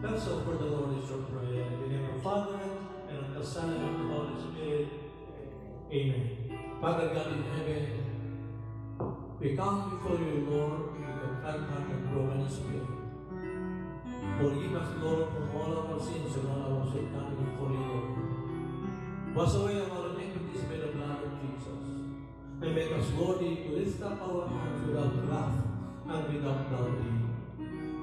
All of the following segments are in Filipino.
Let's offer the Lord is your prayer. In the name of the Father, and of the Son, and of the Holy Spirit. Amen. Father God in heaven, we come before you, Lord, with a contrite heart and broken spirit. Forgive us, Lord, from all our sins and all our shortcomings before you, Lord. Wash away our iniquities by the blood of Jesus. And make us worthy to lift up our hands without wrath and without doubting.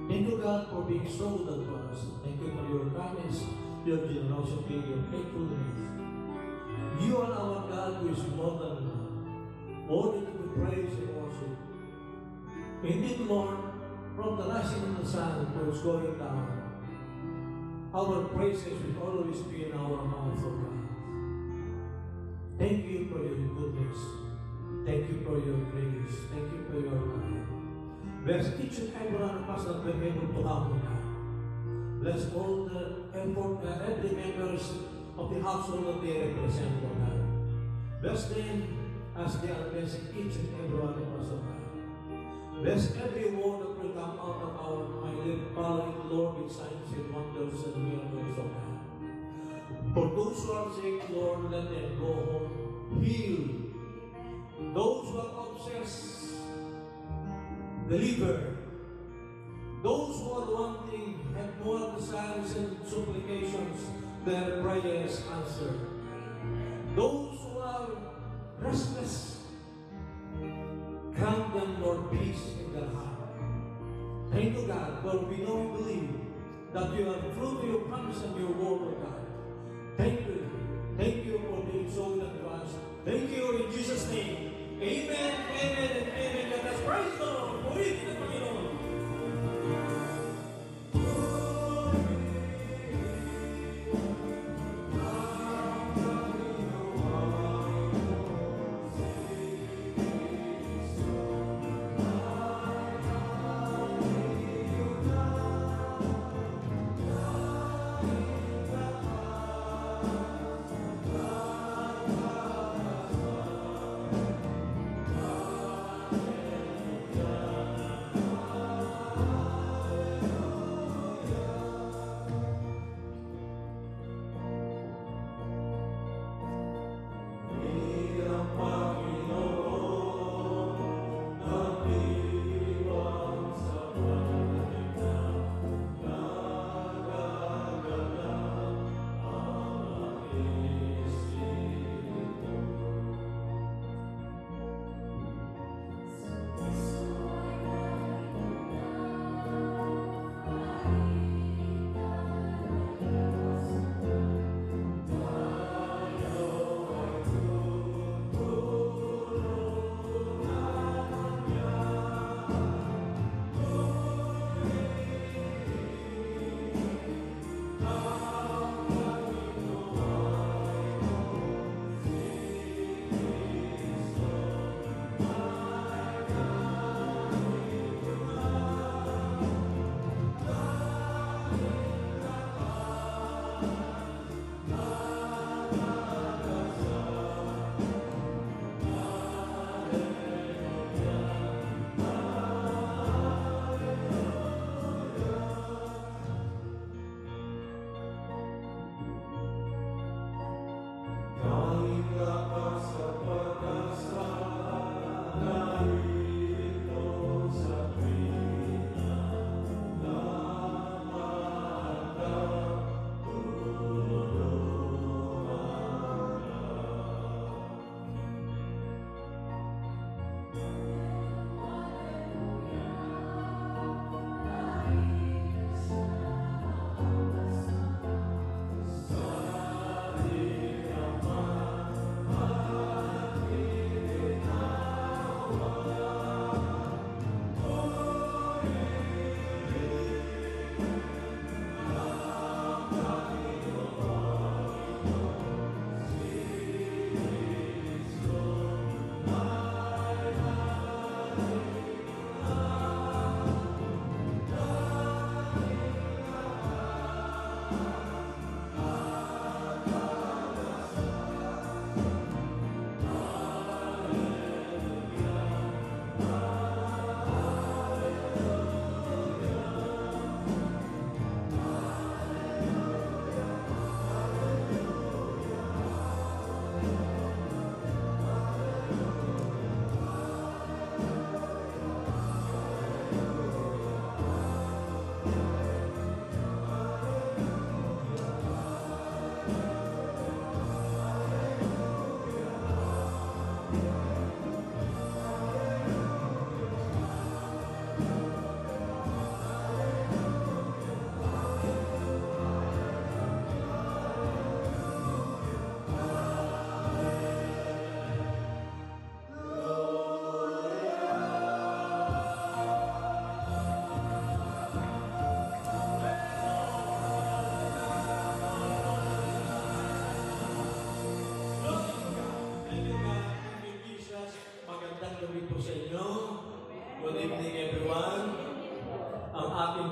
Thank you, God, for being so good to us. Thank you for your kindness, your generosity, your faithfulness. You are our God who is more than enough, worthy to be praised and worshipped. Indeed, Lord, from the rising of the sun to its going down, our praises will always be in our mouth, O God. Thank you for your goodness. Thank you for your grace. Thank you for your love. Bless each and every one of us that we're able to come, O God. Bless all the effort, every members of the household that they represent, O God. Bless them as they are blessing each and every one of us, O God. Bless every word that will come out of our mind, following the Lord with signs and wonders and miracles, O God. For those who are sick, Lord, let them go home healed. Those who are obsessed, deliver. Those who are wanting, have more desires and supplications, their prayers answered. Those who are restless, grant them, Lord, peace in their heart. Thank you, God, for we know and believe that you are true to your promise and your word, O God. Thank you. Thank you for being so good to us. Thank you in Jesus' name. Amen, amen, and amen. Let us praise the Lord. Purihin ang Panginoon.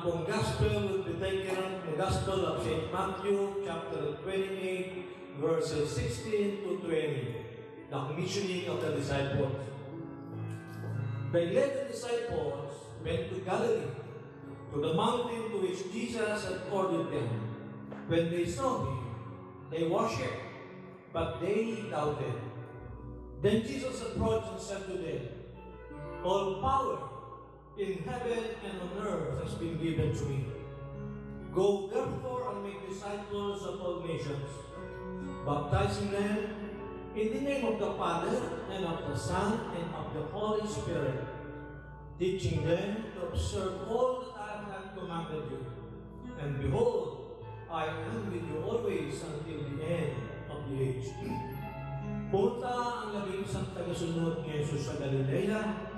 pong gospel will be taken from the Gospel of St. Matthew, chapter 28, verses 16 to 20. The commissioning of the disciples. The 11 disciples went to Galilee, to the mountain to which Jesus had ordered them. When they saw him, they worshipped, but they doubted. Then Jesus approached and said to them, "All power in heaven and on earth has been given to me. Go therefore and make disciples of all nations, baptizing them in the name of the Father and of the Son and of the Holy Spirit, teaching them to observe all that I have commanded you. And behold, I am with you always until the end of the age." Punta ang 11 tagasunod ni Jesus sa Galilea,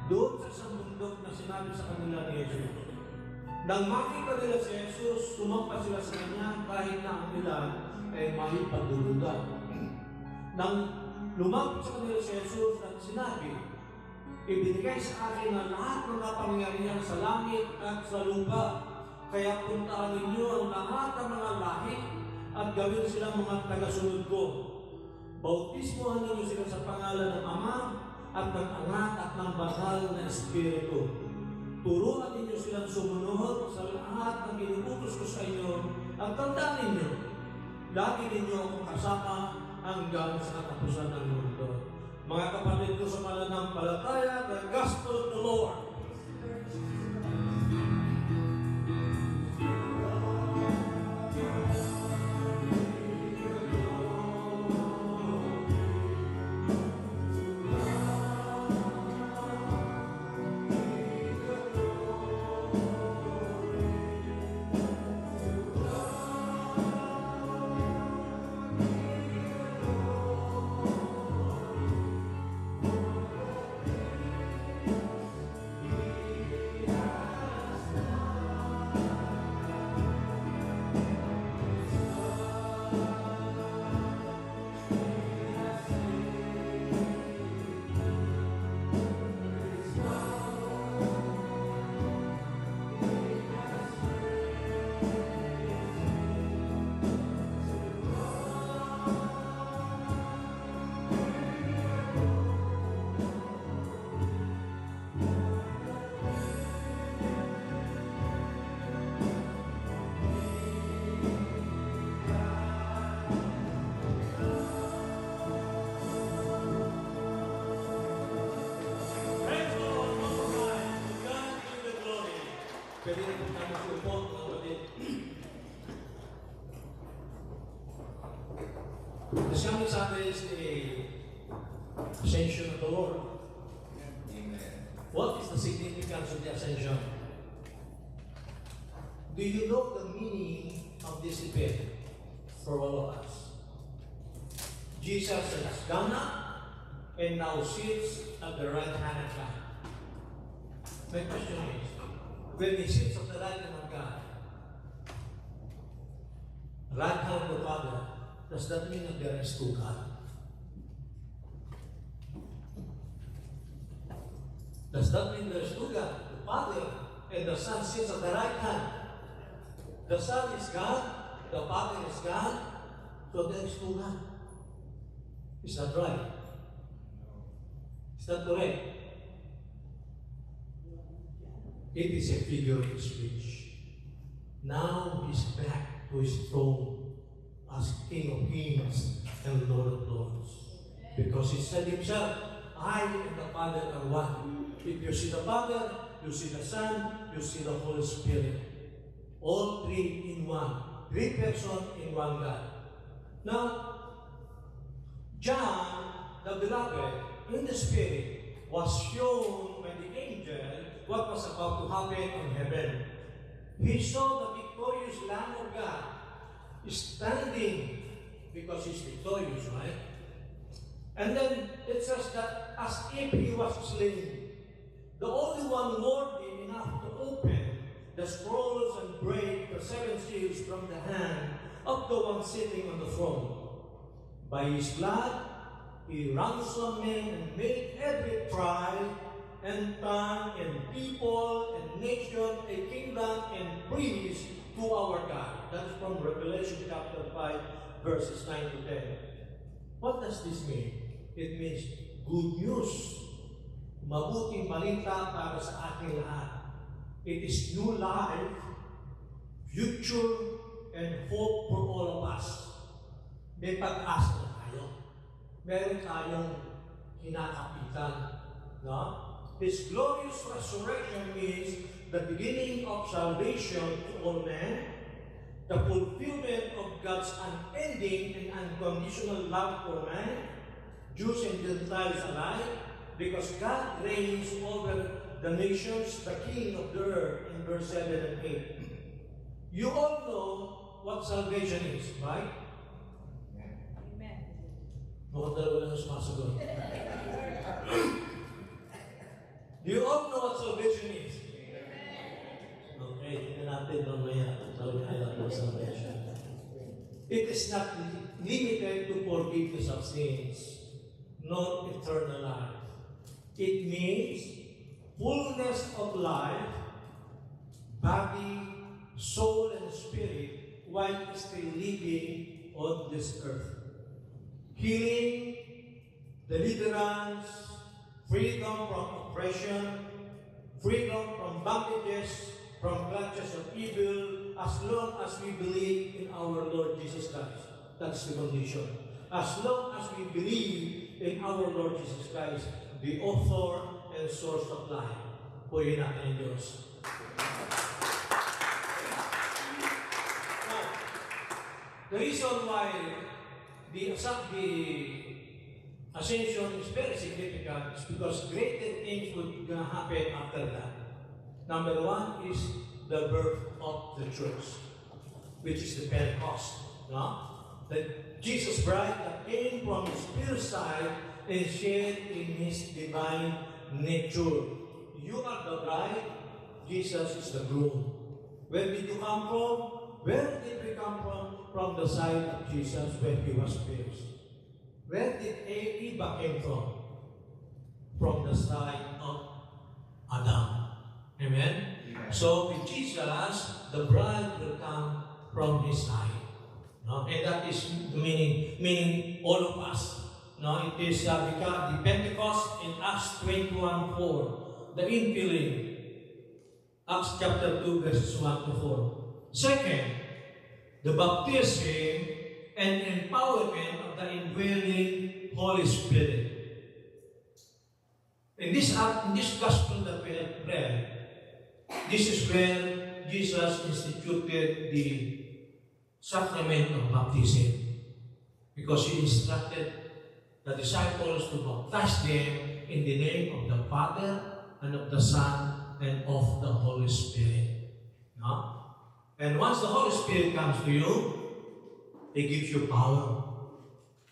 doon sa isang bundok na sinabi sa kanila ni Jesus. Nang makita nila si Jesus, sumampa sila sa kanya kahit na ang ilan ay may pagdulugan. Nang lumapit sa kanila si Jesus at sinabi, "Ibinigay sa akin ang lahat ng kapangyarihan sa langit at sa lupa. Kaya puntaan ninyo ang lahat ng mga lahi at gawin silang mga tagasunod ko. Bautismohan ninyo sila sa pangalan ng Ama at ng Anak at ng Banal na Espiritu. Turuan ninyo silang sumunod sa lahat ng inuutos ko sa inyo at tandaan ninyo, lagi ninyo akong kasama hanggang sa katapusan ng mundo." Mga kapatid ko sa mananampalataya, the Gospel of the Lord. Pwede na kung kami support ng kapatid. This coming Sunday is the Ascension of the Lord. Amen. What is the significance of the Ascension? Do you know the meaning of this event for all of us? Jesus has gone up and now sits at the right hand of God. My question is, when he sits at the right hand of God, right hand of the Father, does that mean that there is two God? Does that mean there is two God? The Father and the Son sits at the right hand. The Son is God, the Father is God, so there is two God. Is that right? Is that correct? It is a figure of speech. Now he's back to his throne as King of Kings and Lord of Lords. Because he said himself, "I and the Father are one." If you see the Father, you see the Son, you see the Holy Spirit. All three in one. Three persons in one God. Now, John, the beloved, in the Spirit, was shown by the angel what was about to happen in heaven. He saw the victorious Lamb of God standing because he's victorious, right? And then it says that as if he was slain, the only one worthy enough to open the scrolls and break the 7 seals from the hand of the one sitting on the throne. By his blood, he ransomed men and made every tribe and tongue and people and nation, a kingdom, and priests to our God. That's from Revelation chapter 5, verses 9 to 10. What does this mean? It means good news. Mabuting balita para sa ating lahat. It is new life, future, and hope for all of us. May pag-asa na tayo. Meron tayong kinakapitan. No? His glorious resurrection means the beginning of salvation to all men, the fulfillment of God's unending and unconditional love for man, Jews and Gentiles alike, because God reigns over the nations, the King of the earth, in verse 7 and 8. You all know what salvation is, right? Amen. Mukhang dalawa lang sumasagot. Do you all know what salvation is? Okay, tingnan natin mamaya ang salvation of salvation. It is not limited to forgiveness of sins, nor eternal life. It means fullness of life, body, soul, and spirit while still living on this earth. Healing, deliverance, freedom from oppression, freedom from bondages, from clutches of evil, as long as we believe in our Lord Jesus Christ. That's the condition. As long as we believe in our Lord Jesus Christ, the author and source of life. Purihin natin ang Diyos. Now, the reason why the ascension is very significant is because greater things will gonna happen after that. Number one is the birth of the church, which is the Pentecost. No? That Jesus bride that came from His pure side and shared in His divine nature. You are the bride, Jesus is the groom. Where did you come from? Where did we come from? From the side of Jesus when He was pierced. Where did Eva came from? From the side of Adam. Amen? So with Jesus, the bride will come from His side. No? And that is meaning all of us. No? It is because the Pentecost in Acts 21:4, the infilling. Acts chapter 2, verses 1 to 4. Second, the baptism and empowerment of the indwelling Holy Spirit. In this gospel that we have read, this is where Jesus instituted the sacrament of baptism, because He instructed the disciples to baptize them in the name of the Father and of the Son and of the Holy Spirit. No? And once the Holy Spirit comes to you, He gives you power.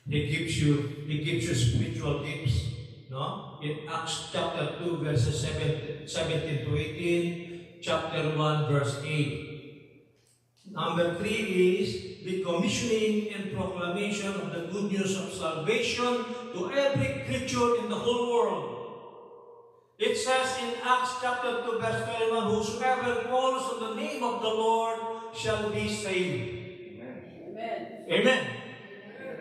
He gives you spiritual gifts. No? In Acts chapter 2, verses 17 to 18, chapter 1, verse 8. Number 3 is the commissioning and proclamation of the good news of salvation to every creature in the whole world. It says in Acts chapter 2, verse 21, whosoever calls on the name of the Lord shall be saved. Amen. Amen.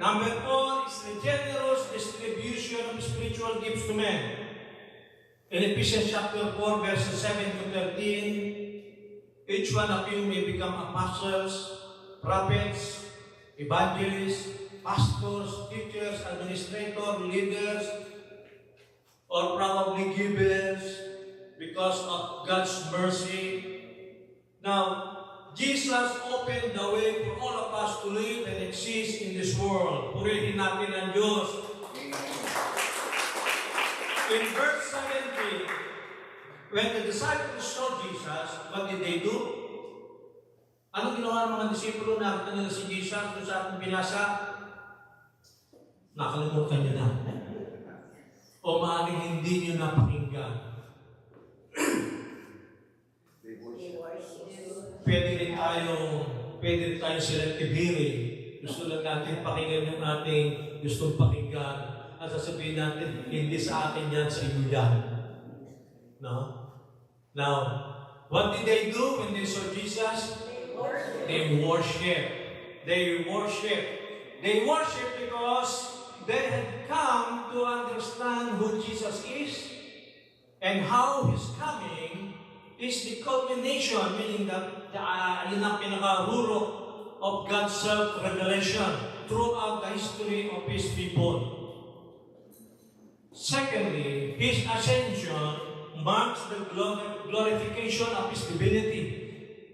Number 4 is the generous distribution of spiritual gifts to men. In Ephesians chapter 4, verses 7 to 13, each one of you may become apostles, prophets, evangelists, pastors, teachers, administrators, leaders, or probably givers because of God's mercy. Now, Jesus opened the way for all of us to live and exist in this world. Purihin natin ang Diyos. In verse 17, when the disciples saw Jesus, what did they do? Anong ginawa ng mga disipulo? Nakita nila si Jesus kung sa ating binasa? Nakalimutan nyo na. O maaaring hindi nyo napakinggan. Pwede rin tayo selective hearing. Gusto lang natin pakinggan yung ating gustong pakinggan. At sasabihin natin, hindi sa akin yan, sa iyo yan. No? Now, What did they do when they saw Jesus? They worship. They worship. They worship because they had come to understand who Jesus is and how His coming is the culmination, meaning that yun ang pinakahurok of God's self-revelation throughout the history of His people. Secondly, His ascension marks the glorification of His divinity,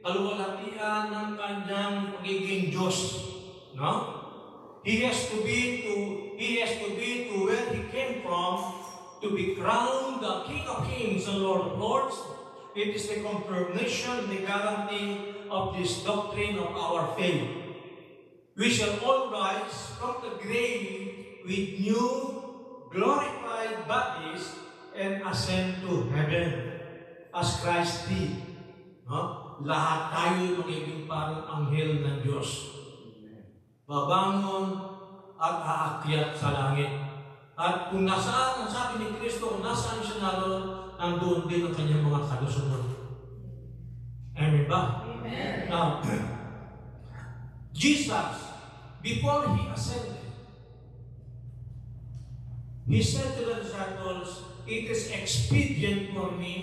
kaluwalhatian ng kanyang pagiging Diyos. No? He has to be to where He came from to be crowned the King of Kings and Lord of Lords. It is the confirmation, the guarantee of this doctrine of our faith. We shall all rise from the grave with new, glorified bodies and ascend to heaven as Christ did. No? Lahat tayo magiging parang anghel ng Diyos. Babangon at aakyat sa langit. At kung nasaan, ang sabi ni Kristo, kung nasaan siya naroon, nandoon din ang kanyang mga kalusunod. Amen ba? Amen. Now, Jesus, before He ascended, He said to the disciples, "It is expedient for me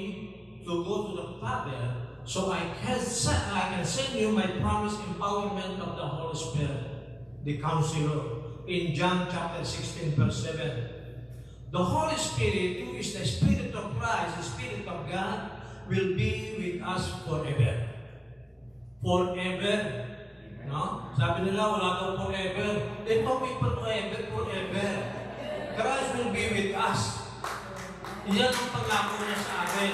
to go to the Father, so I can send you my promised empowerment of the Holy Spirit, the Counselor." In John chapter 16, verse 7. The Holy Spirit, who is the Spirit of Christ, the Spirit of God, will be with us forever. Forever. No? Sabi nila, wala daw forever. Ito may forever. Christ will be with us. Iyan ang pangako niya sa atin.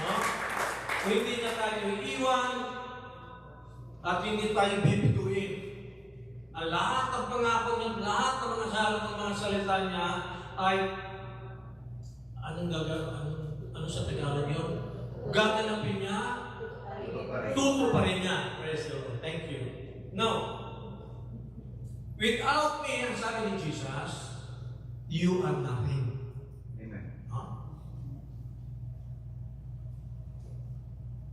No? Kung hindi na tayo iiwan at hindi tayo bibiguin. Ang lahat ng pangako niya, lahat ng mga salita niya ay ano sa Tagalog yun? Gaganapin niya, tutuparin niya. Praise the Lord. Thank you. Now, without me, ang sabi ni Jesus, you are nothing. Amen. Huh?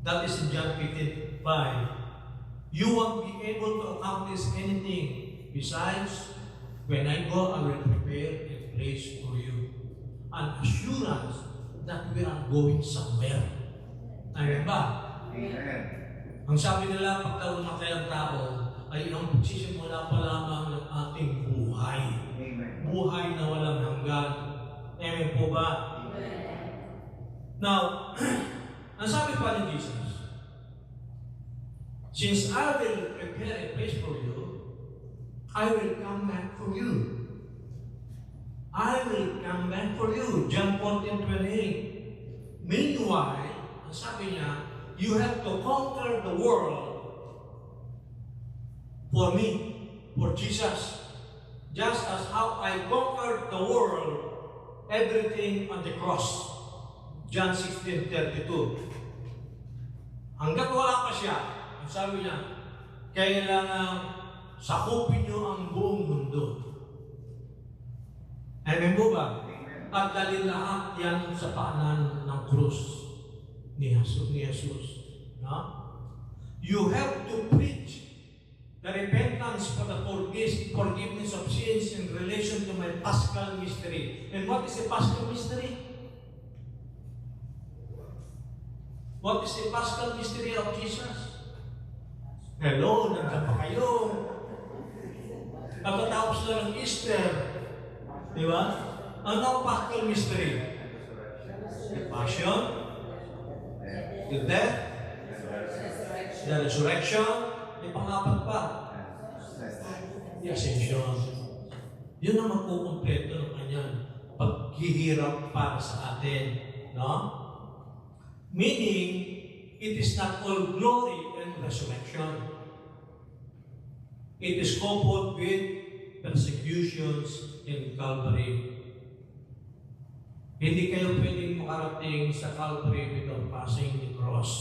That is in John 15:5. You won't be able to accomplish anything. Besides, when I go, I will prepare a place for you. An assurance that we are going somewhere. Amen ba? Amen. Ang sabi nila, pag daw namatay ang tao, ay ang pagsisimula pa lamang ng ating buhay. Amen. Buhay na walang hanggan. Amen po ba? Now, ang sabi pa ni Jesus, since I will prepare a place for you, I will come back for you. I will come back for you. John 14:28. Meanwhile, ang sabi niya, you have to conquer the world for me, for Jesus. Just as how I conquered the world, everything on the cross. John 16:32. Hanggat wala pa siya, ang sabi niya, kailangan sakupin niyo ang buong mundo. Amen po ba? At dali lahat yan sa paanan ng krus ni Jesus. No? You have to preach the repentance for the forgiveness of sins in relation to my Paschal mystery. And what is the Paschal mystery? What is the Paschal mystery of Jesus? Hello, nandiyan pa kayo. Pagkatapos na ng Easter, di ba? Ano ang Paschal mystery? The Passion, the death, the resurrection, may pangapat pa. The Ascension. Yun ang magkukumpleto ng kanyang paghihirap para sa atin. No? Meaning, it is not all glory and resurrection. It is coupled with persecutions in Calvary. Hindi kayo pwedeng makarating sa Calvary without passing the cross.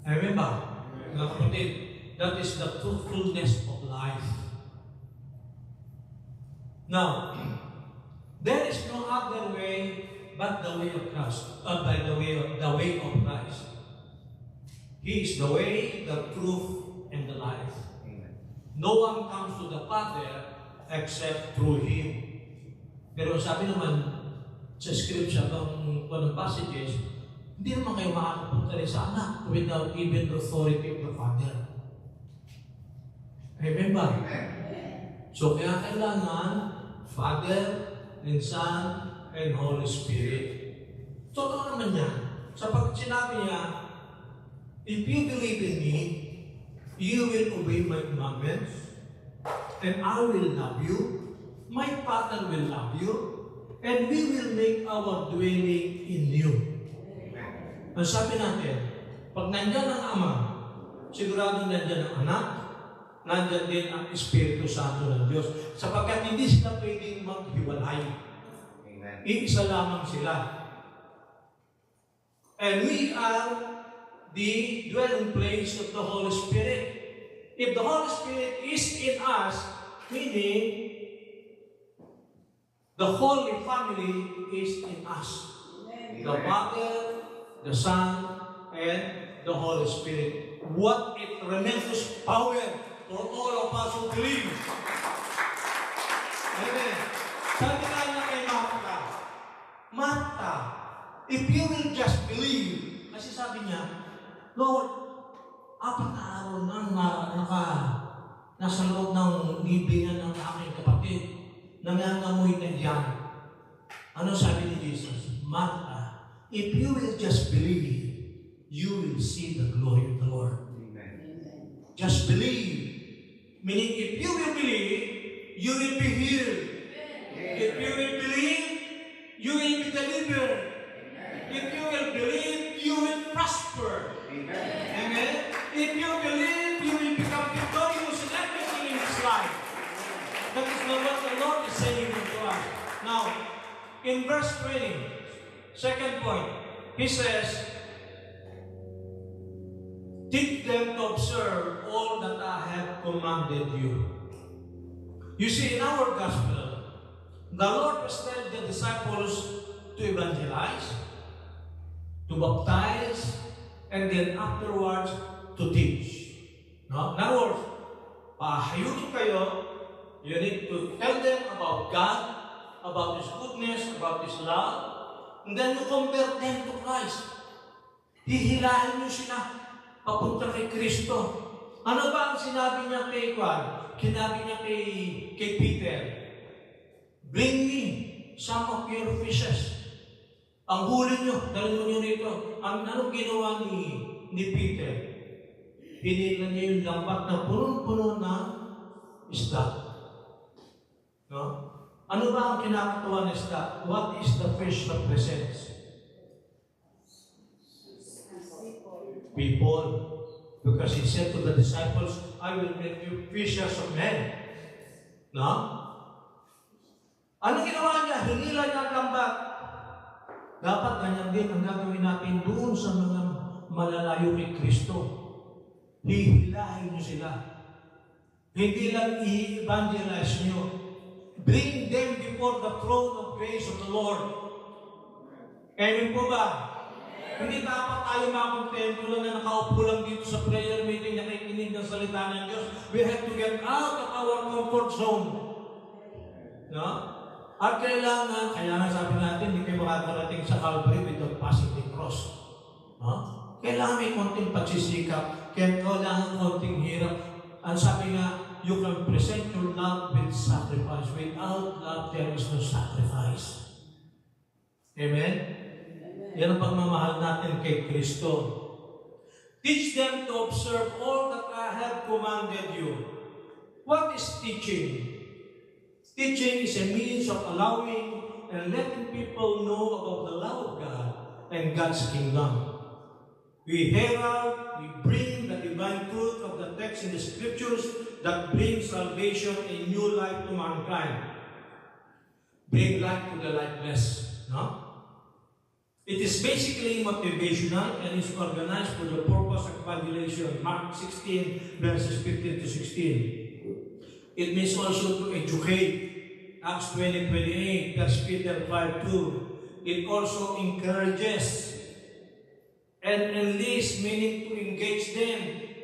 Amen ba? Mga kapatid, that is the truthfulness of life. Now, there is no other way but the way of Christ. By the way of Christ. He is the way, the truth, and the life. Amen. No one comes to the Father except through Him. Pero sabi naman sa scripture, ng passages, hindi naman kayo makakapunta rin sa anak without even the authority of the Father. Amen ba? Amen. So kaya kailangan Father and Son and Holy Spirit. Totoo naman yan. Sapagkat sinabi niya, if you believe in me, you will obey my commandments, and I will love you, my Father will love you, and we will make our dwelling in you. Ang sabi natin, pag nandyan ang Ama, sigurado nandyan ang Anak, nandyan din ang Espiritu Santo ng Diyos. Sapagkat hindi sila pwedeng maghiwalay. Amen. Iisa lamang sila. And we are the dwelling place of the Holy Spirit. If the Holy Spirit is in us, meaning the Holy Family is in us. The Father, the Son, and the Holy Spirit. What a tremendous power for all of us who believe. Amen. Sabi nga niya kay Martha, Martha, if you will just believe, kasi sabi niya, Lord, 4 na araw nasa loob ng libingan ng aking kapatid, nangangamoy na diyan. Ano sabi ni Jesus? Martha, if you will just believe, you will see the glory of the Lord. Amen. Just believe. Meaning, if you will believe, you will be healed. If you will believe, you will be delivered. If you will believe, you will prosper. Amen. Amen? If you believe, you will become victorious in everything in this life. That is what the Lord is saying to us. Now, in verse 20, second point, He says, teach them to observe all that I have commanded you. You see, in our gospel, the Lord has led the disciples to evangelize, to baptize, and then afterwards to teach. No? In other words, pahayunin kayo, you need to tell them about God, about His goodness, about His love, and then you convert them to Christ. Hihilahin niyo sila papunta kay Kristo. Ano ba ang sinabi niya kay Juan? Sinabi niya kay Peter, bring me some of your fishes. Ang huli niyo, dalhin niyo rito. Anong ginawa ni Peter? Hinila niya yung lambat na punong-puno na isda. No? Ano ba ang kinakatuwa ng isda? What is the fish represents? People. Because He said to the disciples, I will make you fishers of men. No? Ano ginawa niya? Hinila niya ang lambat. Dapat ganyan din ang gagawin natin doon sa mga malalayo kay Kristo. Hihilahin niyo sila. Hindi lang i-evangelize niyo. Bring them before the throne of grace of the Lord. Amen po ba? Hindi dapat tayo makontento lang na nakaupo lang dito sa prayer meeting na nakikinig ng salita ng Diyos. We have to get out of our comfort zone. No? At kailangan, kaya nga sabi natin, hindi kayo makakarating sa Calvary without passing the cross. No? Kailangan may konting pagsisikap, kailangan konting hirap. Ang sabi nga, you can present your love with sacrifice. Without love, there is no sacrifice. Amen? Yan ang pagmamahal natin kay Kristo. Teach them to observe all that I have commanded you. What is teaching? Teaching is a means of allowing and letting people know about the love of God and God's kingdom. We herald, we bring the divine truth of the text in the scriptures that brings salvation and new life to mankind. Bring life to the lifeless. No? It is basically motivational and is organized for the purpose of evangelization. Mark 16, verses 15 to 16. It means also to educate. Acts 20:28, 1 Peter 5:2. It also encourages. and enlist, meaning to engage them.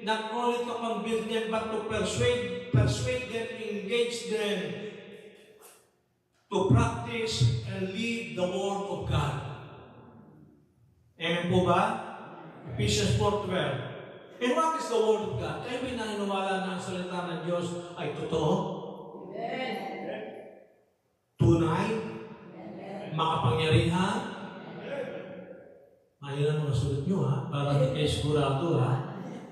Not only to convince them, but to persuade them, engage them to practice and live the Word of God. Amen po ba? Ephesians 4:12. And what is the Word of God? Kayo ba naniniwala na ang salita ng Diyos ay totoo? Amen. Tunay? Makapangyarihan? Ayun ang mga sulit nyo ha, para hindi kayo sigurado ha.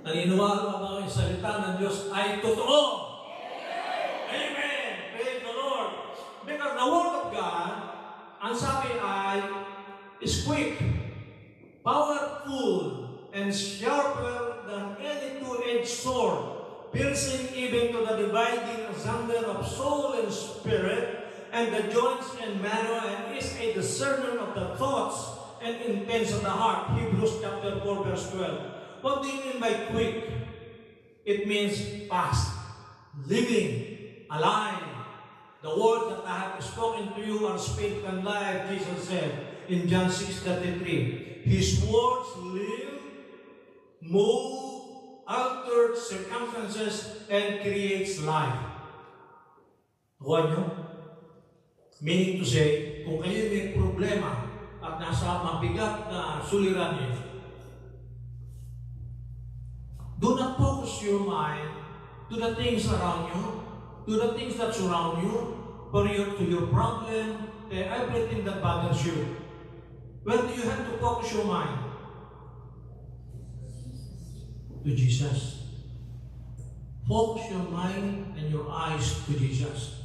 Naniniwala ba ang salita ng Diyos ay totoo? Amen! Praise the Lord! Because the Word of God, ang sabi ay, is quick, powerful, and sharper than any two-edged sword, piercing even to the dividing asunder of soul and spirit, and the joints and marrow, and is a discerner of the thoughts and intents of the heart. Hebrews chapter 4, verse 12. What do you mean by quick? It means fast, living, alive. The words that I have spoken to you are spirit and life, Jesus said in John 6:33. His words live, move, alter circumstances, and creates life. Kuha nyo? Meaning to say, kung kayo may problema at nasa mabigat na suliranin, do not focus your mind to the things around you, to the things that surround you, to your problem, to everything that bothers you. Where do you have to focus your mind? To Jesus. Focus your mind and your eyes to Jesus.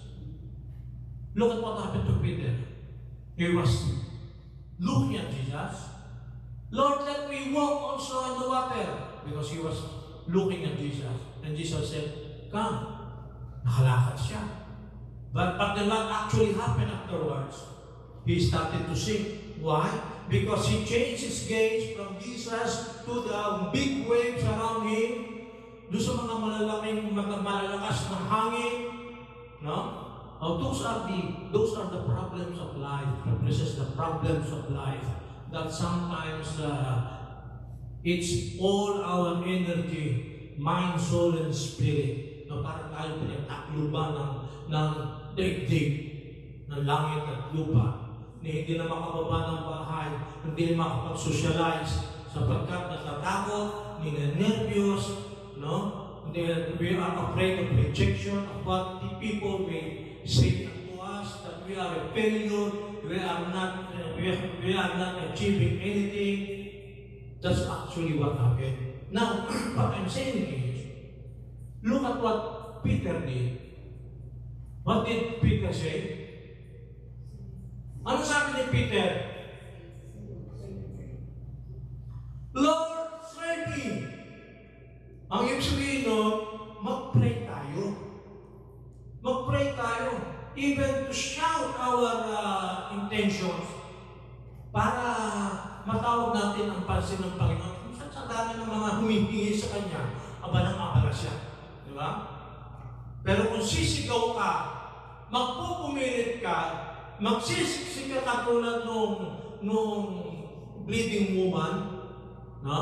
Look at what happened to Peter. He was looking at Jesus. Lord, let me walk also on the water. Because he was looking at Jesus. And Jesus said, come. Nakalakad siya. But did not actually happen afterwards. He started to sink. Why? Because he changed his gaze from Jesus to the big waves around him, doon sa mga malalakas na hangin. No? Those are the problems of life. Represents the problems of life that sometimes it's all our energy, mind, soul, and spirit. No, parang tayo pinagtakluban ng daigdig, ng langit at lupa. Hindi na makababa ng bahay, hindi na makapag-socialize sapagkat natatakot, nervyos, no? We are afraid of rejection, of what the people may say to us, that we are a failure, we are not achieving anything. That's actually what happened. Now, what I'm saying is, look at what Peter did. What did Peter say? Ano sabi ni Peter? Lord, save me. Ang ibig sabihin nun, mag-pray tayo. Mag-pray tayo. Even to shout our intentions para matawag natin ang pansin ng Panginoon. Kung sa dami ng mga humihingi sa Kanya, abala siya. Di ba? Pero kung sisigaw ka, magpupumilit ka, magsisiksik ka katulad nung bleeding woman, no?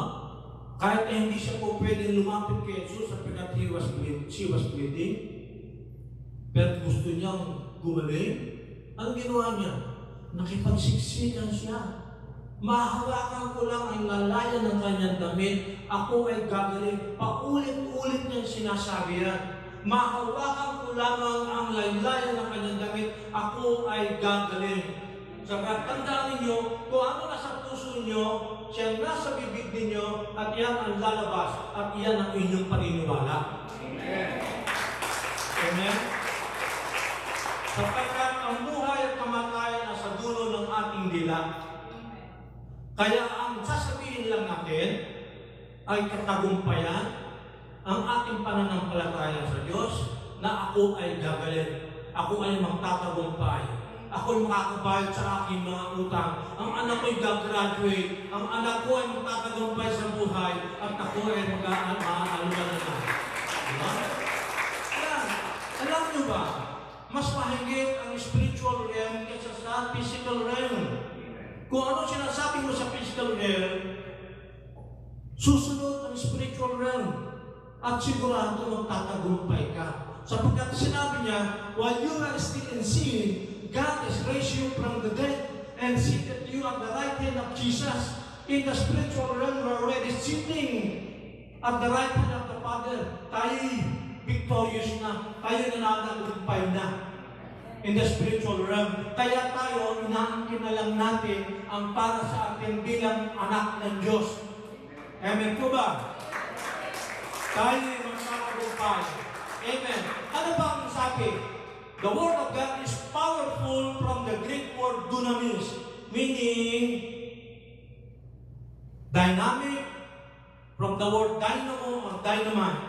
Kahit na hindi siya po pwedeng lumapit kay Jesus sapagkat she was bleeding, pero gusto niyang gumaling. Ang ginawa niya? Nakipagsiksikan siya. Mahawakan ko lang ang lalayan ng kanyang damit, ako ay gagaling. Paulit-ulit niyang sinasabi yan. Mahawakan ko lamang ang laylayan ng kanyang damit, ako ay gagaling. Sabat, tandaan ninyo, kung ano nasa puso ninyo, siya nasa bibig ninyo, at yan ang lalabas, at yan ang inyong paniniwala. Amen. Amen. Sapagkat ang buhay at kamatayan nasa dulo ng ating dila. Kaya ang sasabihin lang natin ay katagumpayan ang ating pananampalataya sa Diyos na ako ay gagaling. Ako ay magtatagumpay. Ako ay makakabayad sa aking mga utang. Ang anak ko ay gagraduate. Ang anak ko ay magtatagumpay sa buhay. At ako ay mag-aalugan na. Diba? Yan. Alam nyo ba? Mas mahigit ang spiritual realm kaysa sa physical realm. Kung ano sinasabi mo sa physical realm, at sigurado magtatagumpay ka. Sapagkat sinabi niya, while you are still in sin, God has raised you from the dead and seated you at the right hand of Jesus. In the spiritual realm, we're already sitting at the right hand of the Father. Tayo'y victorious na. Tayo nananagumpay na. In the spiritual realm. Kaya tayo, inaangkin na lang natin ang para sa atin bilang anak ng Diyos. Amen po ba? Tayo'y magkakagumpay. Amen. Ano ba ang sabi? The Word of God is powerful from the Greek word dunamis, meaning dynamic, from the word dynamo or dynamite,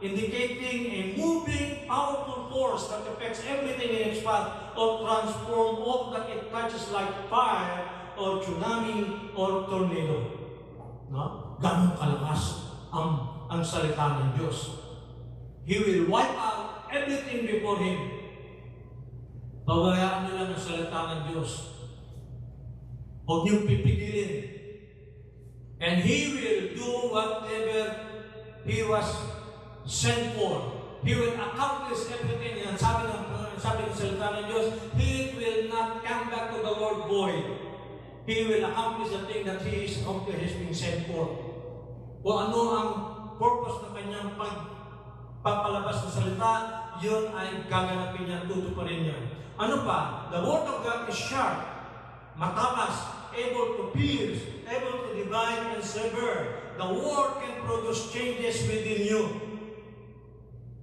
indicating a moving, powerful force that affects everything in its path or transforms all that it touches like fire or tsunami or tornado. No? Ganun kalakas ang salita ng Diyos. He will wipe out everything before Him. Pabayaan nyo lang ang salita ng Diyos. Huwag niyong pipigilin. And He will do whatever He was sent for. He will accomplish everything. Ang sabi ng salita ng Diyos, He will not come back to the Lord void. He will accomplish the thing that He is being sent for. Kung ano ang purpose ng kanyang pagpapalabas ng salita, yun ay gaganapin niya, tutuparin niya. Ano pa? The Word of God is sharp, matalas, able to pierce, able to divide and sever. The Word can produce changes within you.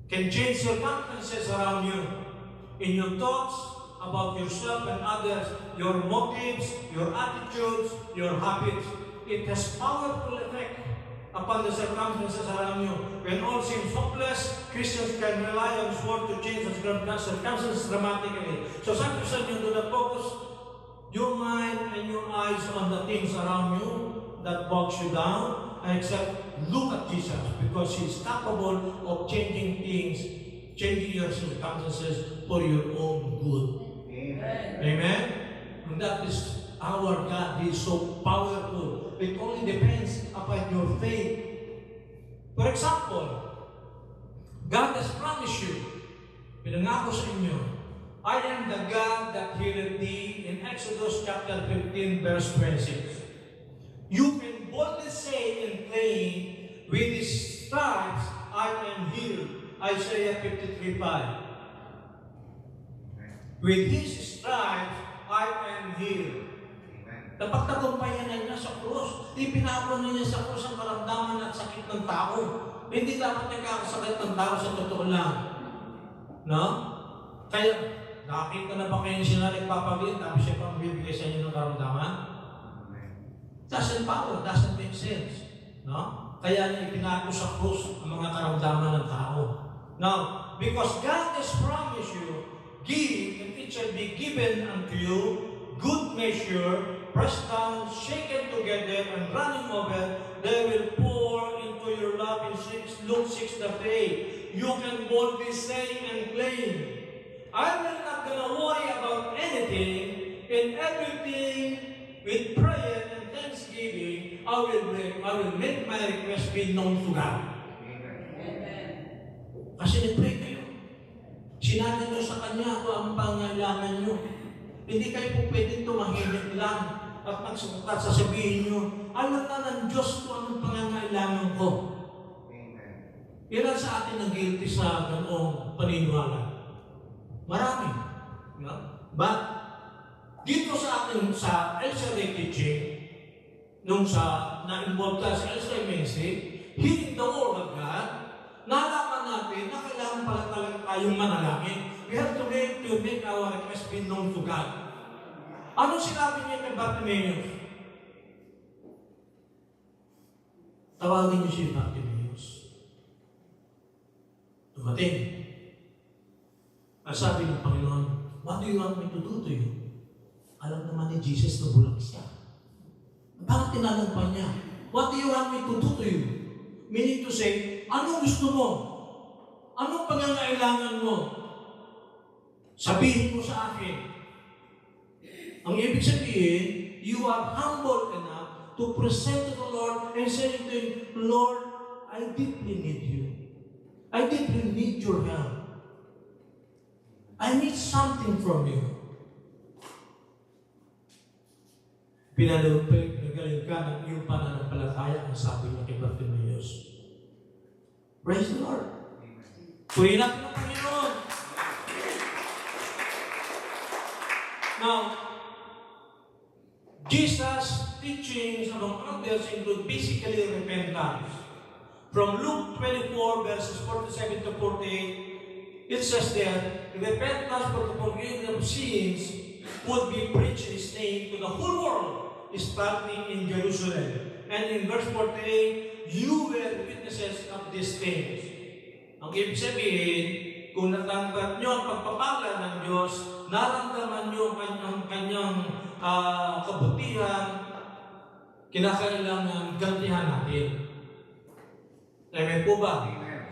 Can change circumstances around you. In your thoughts about yourself and others, your motives, your attitudes, your habits. It has powerful effect upon the circumstances around you. When all seems hopeless, Christians can rely on His Word to change the circumstances dramatically. So some Christians, you do not focus your mind and your eyes on the things around you that bogs you down, except look at Jesus, because He is capable of changing things, changing your circumstances for your own good. Amen. Amen? And that is our God. He is so powerful. It only depends upon your faith. For example, God has promised you, pinangako sa inyo, I am the God that healeth thee in Exodus chapter 15 verse 26. You can boldly say and claim, with His stripes I am healed. Isaiah 53:5. With His stripes I am healed. Napagtagumpayan na niya sa krus. Ipinako niya sa krus ang karamdaman at sakit ng tao. Hindi dapat nagkakasakit ng tao sa totoo lang. No? Kaya, nakakita na ba kayo yung sinalik papaglit tapos siya pang bibigay sa inyo ng karamdaman? Doesn't power, doesn't make sense. No? Kaya niya ipinako sa krus ang mga karamdaman ng tao. Now, because God has promised you, give and it shall be given unto you, good measure, pressed down, shaken together, and running over, they will pour into your lap in Luke 6:8. You can boldly say and claim, I will not gonna worry about anything. In everything, with prayer and thanksgiving, I will make my request be known to God. Amen. Kasi nag-pray kayo. Sinabi nyo sa Kanya kung ang pangailangan nyo. Hindi kayo po pwedeng tumahimik lang at sasabihin nyo, alam na ng Diyos kung anong pangangailangan ko. Amen. Ilan sa atin ang guilty sa ganoong paniniwala? Marami. No? But, dito sa atin, sa El Shaddai teaching, nung na-involve tayo sa El Shaddai ministry, hearing the Word of God, nalaman natin na kailangan pala talaga tayong manalangin. We have to make our request be known to God. Ano sinabi niya kay Bartimaeus? Tawagin niyo si Bartimaeus. Dumating. Ang sabi ng Panginoon, what do you want me to do to you? Alam naman ni Jesus na bulag siya. Bakit tinanong pa niya? What do you want me to do to you? Meaning to say, anong gusto mo? Anong pangangailangan mo? Sabihin mo sa akin. Ang ibig sabihin, you are humble enough to present to the Lord and say to Him, Lord, I deeply need you. I deeply need your help. I need something from you. Pinagaling ka ng iyong pananampalataya, ang sabi niya kay Bartimaeus. Praise the Lord. Tuloy natin ang Panginoon. Now, Jesus' teachings among others include basically repentance. From Luke 24 verses 47 to 48, it says there, repentance for the forgiveness of sins would be preached in His name to the whole world, starting in Jerusalem. And in verse 48, you were witnesses of these things. Ang ibig sabihin, kung natanggap nyo ang pagpapala ng Diyos, naramdaman nyo ang kanyang kabutihan, kinakailangan gantihan natin. Amen po ba? Amen.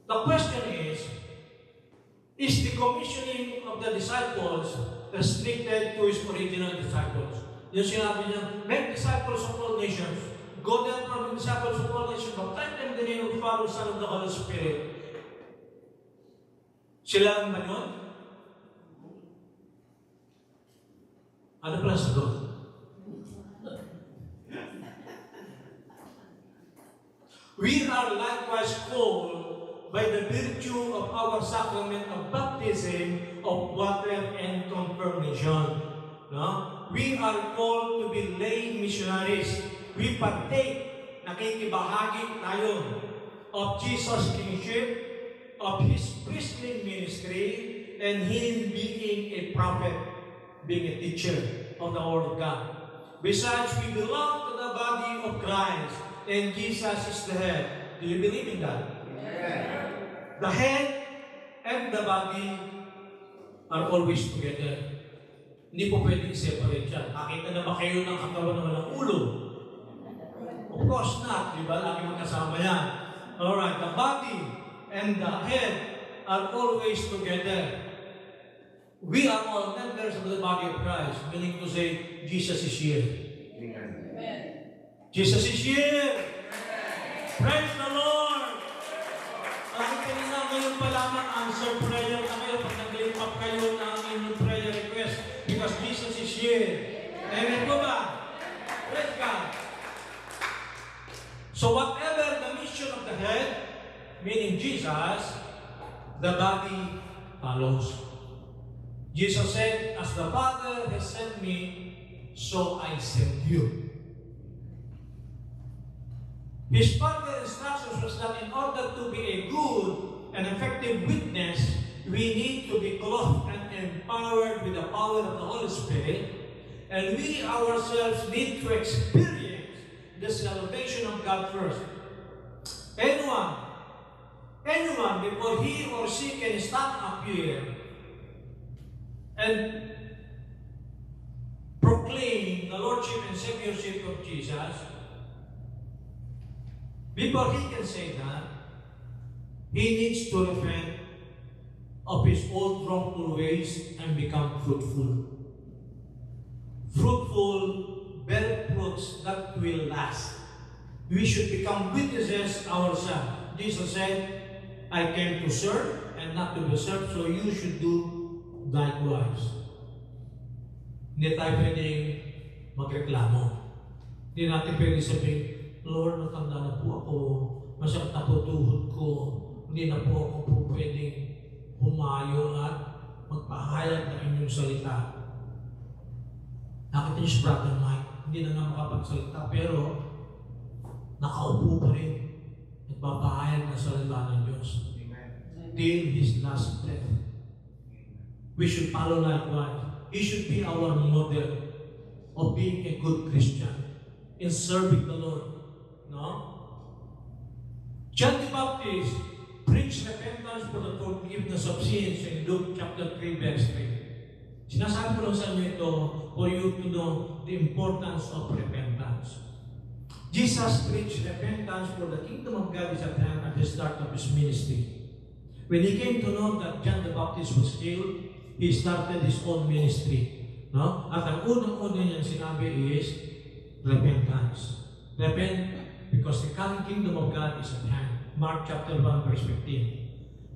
The question is the commissioning of the disciples restricted to His original disciples? Yung sinabi niya, make disciples of all nations. Go therefore from disciples of all nations, baptize them in the name of the Father, Son, and the Holy Spirit. Sila ang ba yun? Ano pala sagot? We are likewise called by the virtue of our sacrament of baptism of water and confirmation. No? We are called to be lay missionaries. We partake, nakikibahagi tayo of Jesus' kingship, of His priestly ministry, and Him being a prophet, being a teacher of the Word of God. Besides, we belong to the body of Christ, and Jesus is the head. Do you believe in that? Amen. The head and the body are always together. Hindi po pwedeng separate yan. Nakita na ba kayo ng katawan na walang ulo? Of course not, di ba? Lagi magkasama yan. Alright, the body and the head are always together. We are all members of the body of Christ, meaning to say, Jesus is here. Amen. Jesus is here! Praise the Lord! Bakit kanina ngayon pa lamang answer prayer na kayo pag nag-lift up kayo ng inyong prayer request because Jesus is here. Amen po ba? Praise God! So whatever the mission of the head, meaning Jesus, the body follows. Jesus said, as the Father has sent me, so I send you. His further instructions was that in order to be a good and effective witness, we need to be clothed and empowered with the power of the Holy Spirit, and we ourselves need to experience the salvation of God first. Anyone, before he or she can stand up here and proclaim the Lordship and Saviorship of Jesus, before he can say that, he needs to repent of his old wrongful ways and become fruitful. Fruitful, bear fruits that will last. We should become witnesses ourselves. Jesus said, I came to serve and not to be served, so you should do likewise. Hindi tayo pwedeng magreklamo. Hindi natin pwedeng sabihin, Lord, natanda na po ako, masakit na po tuhod ko, hindi na po ako po pwedeng humayo at magpahayag ng inyong salita. Nakita niyo si Brother Mike, hindi na nga makapagsalita, pero nakaupo pa rin at papahayag ng salita ng Diyos. Till his last breath. We should follow likewise. He should be our model of being a good Christian in serving the Lord. No? John the Baptist preached repentance for the forgiveness of sins in Luke chapter 3 verse 3. Sinasabi ko lang sa inyo ito for you to know the importance of repentance. Jesus preached repentance for the kingdom of God is at hand at the start of his ministry. When he came to know that John the Baptist was killed, he started his own ministry. No? At ang unang-una niyang sinabi is repentance. Repent because the coming kingdom of God is at hand. Mark chapter 1, verse 15.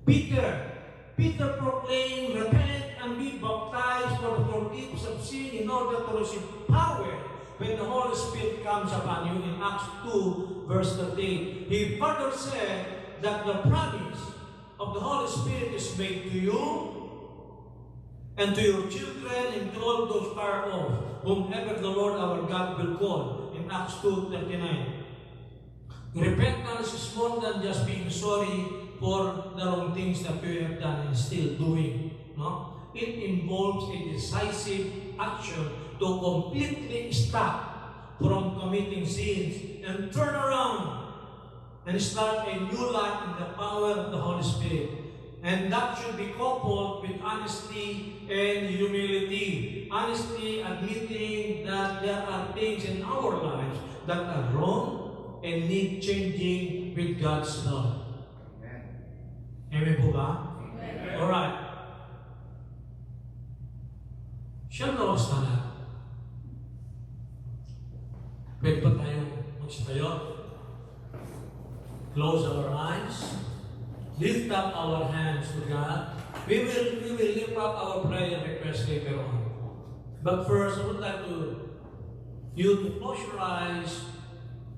Peter proclaimed, repent and be baptized for the forgiveness of sin in order to receive power when the Holy Spirit comes upon you in Acts 2, verse 13. He further said that the promise of the Holy Spirit is made to you and to your children and to all those far off, whomever the Lord our God will call, in Acts 2:39. Repentance is more than just being sorry for the wrong things that you have done and still doing. No? It involves a decisive action to completely stop from committing sins and turn around and start a new life in the power of the Holy Spirit. And that should be coupled with honesty and humility. Honesty, admitting that there are things in our lives that are wrong and need changing with God's love. Amen po ba? Amen. Alright. Siyang lawas na lang. Pwede pa tayong magsayo. Close our eyes. Lift up our hands to God. We will lift up our prayer request later on. But first, I would like you to close your eyes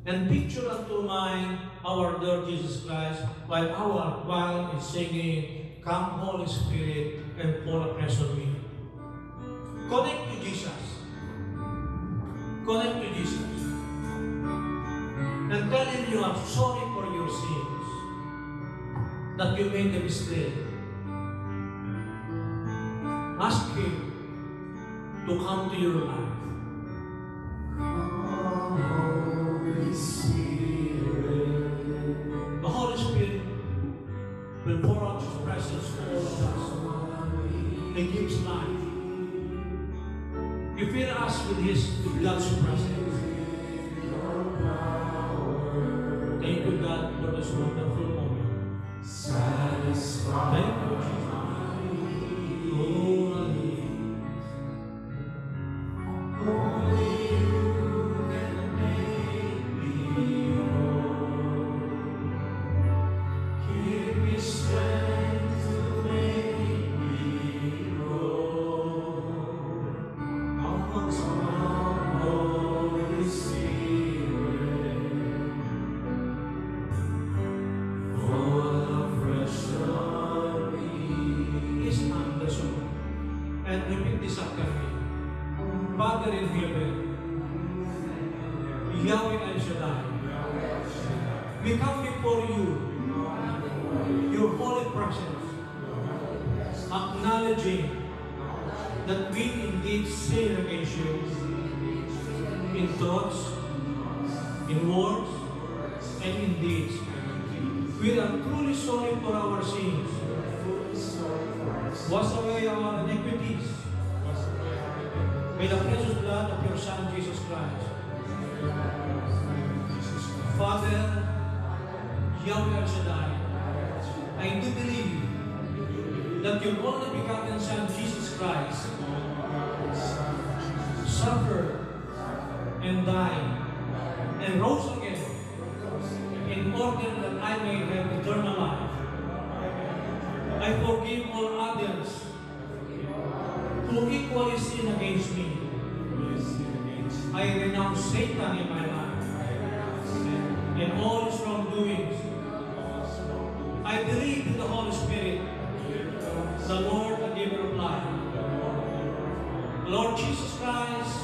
and picture unto mind our Lord Jesus Christ while our choir is singing, Come Holy Spirit and fall afresh on me. Connect to Jesus. Connect to Jesus. And tell Him you are sorry for your sins, that you made a mistake. Ask Him to come to your life. The Holy Spirit will pour out His presence to all of us. He gives life. You fill us with God's presence. Thank you, God, for this wonderful moment. Thank you, Jesus. And repeat this after me. Father in heaven, Yahweh El Shaddai, we come before you, your holy presence, acknowledging that we indeed sin against you in thoughts, in words, and in deeds. We are truly sorry for our sins. Wash away our iniquities by the precious blood of your Son, Jesus Christ. Father, Yahweh El Shaddai, I do believe that your only begotten Son, Jesus Christ, suffered and died and rose again in order that I may have eternal life. I forgive all others who equally sin against me. I renounce Satan in my life and all his wrongdoings. I believe in the Holy Spirit, the Lord, the giver of life. Lord Jesus Christ,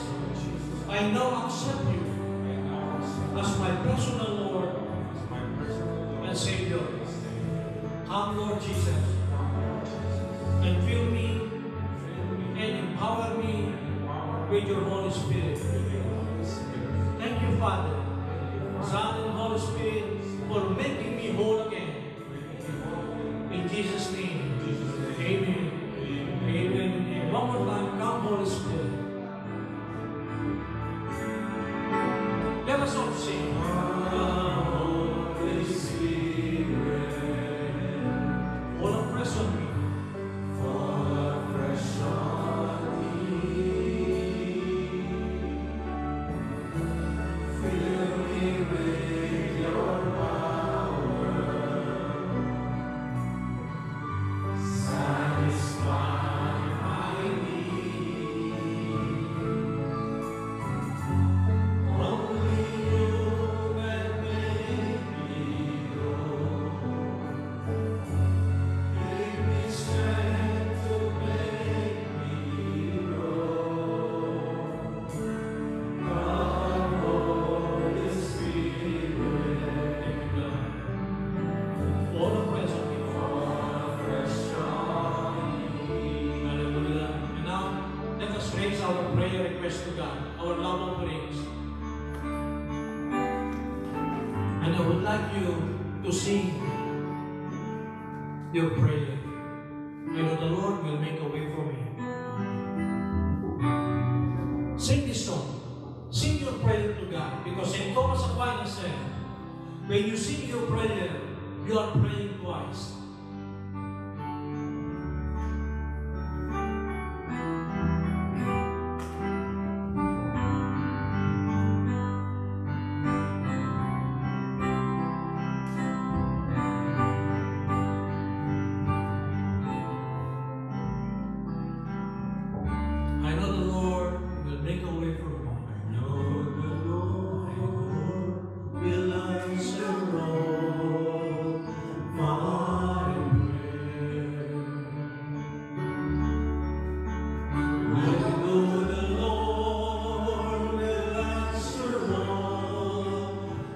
I now accept you as my personal Lord and Savior. Come, Lord Jesus, and fill me and empower me with your Holy Spirit. Thank you, Father, Son, and Holy Spirit, for making me whole again. In Jesus' name, amen. Amen. And one more time, come, Holy Spirit. Let us all sing. Come, Holy Spirit. Fall afresh on me. Fall afresh on me. Fill our love offerings. And I would like you to sing your prayer. I know the Lord will make a way for me. Sing this song. Sing your prayer to God. Because St. Thomas Aquinas said, when you sing your prayer, you are praying twice. I know the Lord will make a way for me. I know the Lord will answer all my prayer. I know the Lord will answer all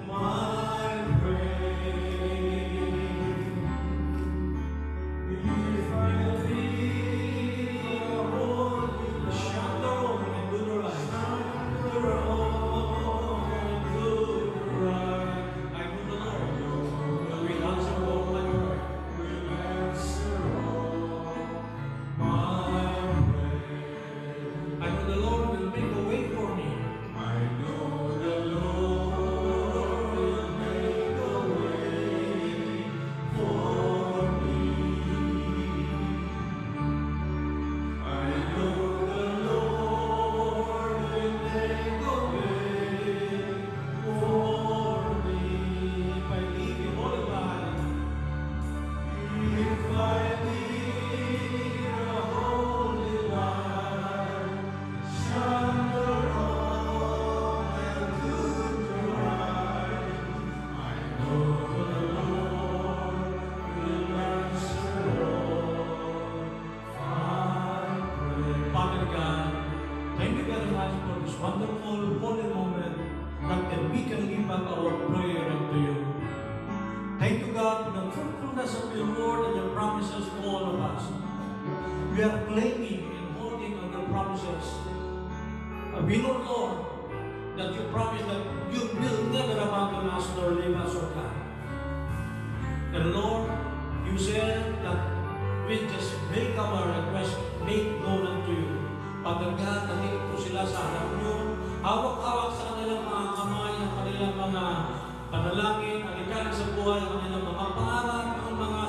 my prayer. If I leave the holy shadow and do the right, I know the Lord will answer all my prayer. Will answer all my prayer. I know the Lord will make a way for me. I know the Lord will make a way for me. I know the Lord will make a way for me. If I leave you all alive, if I lead a holy life, shun the wrong and do the right, I know the Lord will answer all my prayer. Father God, thank you very much for this wonderful holy moment that we can give up our prayer unto you. Thank you, God, for the fruitfulness of your word and your promises to all of us. We are claiming and holding on your promises. We know, Lord, that you promise that you will never abandon us nor leave us, O God. And Lord, you said that we just make our request made known unto you. Father God, nandito po sila sa harap nyo. Hawak-hawak sa kanilang mga kamay, ang kanilang mga panalangin, alikain sa buhay, ang kanilang mga pangarap, ang mga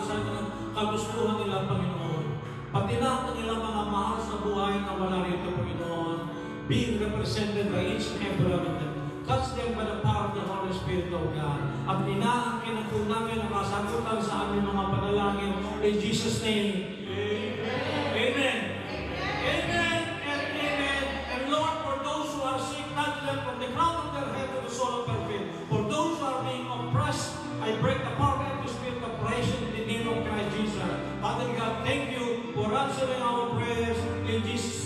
kagustuhan nila, Panginoon. Pati na ang kanilang mga mahal sa buhay na wala rito, Panginoon, being represented by each and every one of them. Touch them by the power of the Holy Spirit, O God. At inaangkin po namin ang kasagutan sa aming mga panalangin. In Jesus' name, Amen. Amen. Amen and amen. And Lord, for those who are sick, touch them from the crown of their head to the sole of their feet. For those who are being oppressed, I break the power of the spirit of oppression in the name of Christ Jesus. Father God, thank you for answering our prayers in Jesus'